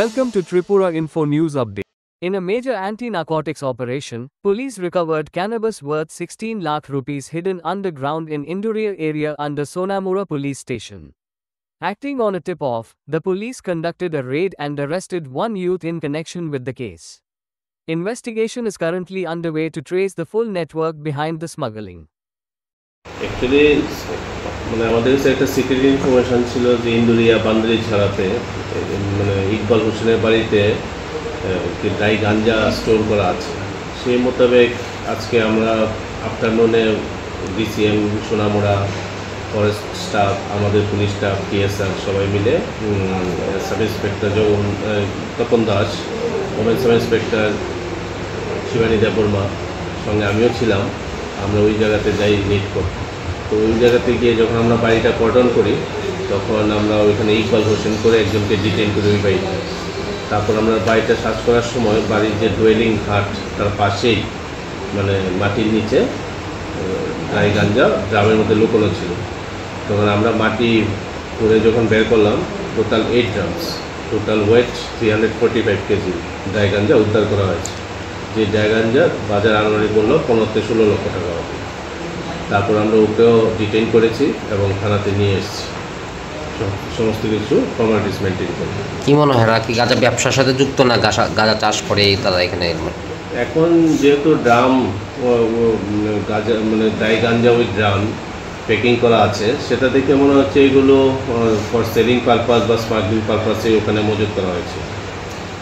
Welcome to Tripura Info News Update. In a major anti-narcotics operation, police recovered cannabis worth 16 lakh rupees hidden underground in Induriya area under Sonamura police station. Acting on a tip-off, the police conducted a raid and arrested one youth in connection with the case. Investigation is currently underway to trace the full network behind the smuggling. Actually, আমাদের কাছে একটা secret information ছিল যে ইন্দুরিয়া বান্দরি ছাড়াতে ইকবাল হোসেনের বাড়িতে dry গাঞ্জা store করা আছে। সেই মোতাবেক আজকে আমরা আফটারনুনে ডিসিএম সোনামুড়া ফরেস্ট স্টাফ, আমাদের পুলিশ স্টাফ, টিএসআর সবাই মিলে sub inspector Tapan Das, women sub inspector Shibani Debbarma সঙ্গে আমিও ছিলাম। আমরা ওই জায়গাতে যাই রেড করতে। তো ওই জায়গাতে গিয়ে যখন আমরা বাড়িটা কর্ডন করি তখন আমরা ওইখানে ইকবাল হোসেন করে একজনকে ডিটেইন করি ওই বাড়িতে। তারপর আমরা বাড়িটা সার্চ করার সময় বাড়ির যে ডোয়েলিং হাট তার পাশেই মাটির নিচে ড্রাই গাঞ্জা ড্রামের মধ্যে লুকোনো ছিল। তখন আমরা মাটি করে যখন বের করলাম total 8 drums, total weight 345 KG dry ganja উদ্ধার করা হয়েছে। যে ড্রাই গাঞ্জার বাজার আনুমানিক মূল্য 15-16 লক্ষ টাকা হবে। তারপর আমরা ওকেও ডিটেইন করেছি এবং থানাতে নিয়ে এসেছি সমস্ত কিছু ফর্মালিটিস মেনটেন করে। কি মনে হয় কি গাঁজা ব্যবসার সাথে যুক্ত না গাঁজা চাষ করে তারা এখানে? এখন যেহেতু ড্রাম গাঁজা ড্রাই গাঞ্জা ওই ড্রাম প্যাকিং করা আছে, সেটা দেখে মনে হচ্ছে এগুলো ফর সেলিং পারপাস বা স্মাগলিং পারপাসে ওখানে মজুত করা হয়েছে।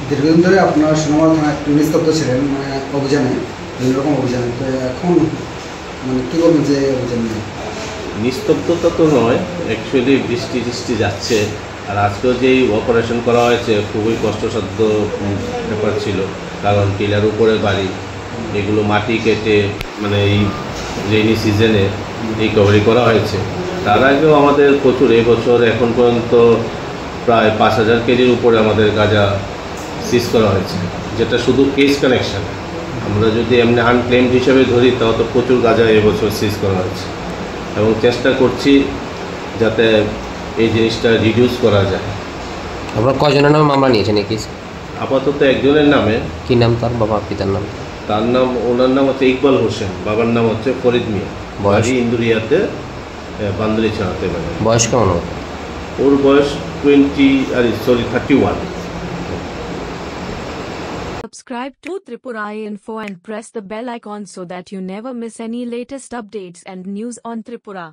দীর্ঘদিন ধরে আপনার সোনামুড়া থানায় নিস্তব্ধ ছিলেন অভিযানে, বিভিন্ন রকম অভিযানে, তো এখন কী বলবেন যে অভিযান নিয়ে? নিস্তব্ধতা তো নয়, অ্যাকচুয়ালি বৃষ্টি যাচ্ছে। আর আজকেও যেই অপারেশন করা হয়েছে খুবই কষ্টসাধ্য ব্যাপার ছিল, কারণ টিলার উপরে বাড়ি, এগুলো মাটি কেটে এই রেইনি সিজনে রিকভারি করা হয়েছে। তার আগেও আমাদের প্রচুর এবছর এখন পর্যন্ত প্রায় 5000 কেজির উপরে আমাদের গাঁজা সিজ করা হয়েছে, যেটা শুধু কেস কানেকশন। আমরা যদি এমনি আনক্লেমড হিসেবে ধরি তাও তো প্রচুর গাঁজা এবছর সিজ করা হয়েছে এবং চেষ্টা করছি যাতে এই জিনিসটা রিডিউস করা যায়। আপনার কয়জনের নামে মামলা নিয়েছেন এই কেস? আপাতত একজনের নামে। কী নাম তার? বাবা পিতার নাম? ওনার নাম হচ্ছে ইকবাল হোসেন, বাবার নাম হচ্ছে ফরিদ মিয়া, বাড়ি ইন্দুরিয়াতে বান্দরি ছাড়াতে। বয়স কেমন হবে ওর? বয়স 31। Subscribe to Tripura Info and press the bell icon so that you never miss any latest updates and news on Tripura.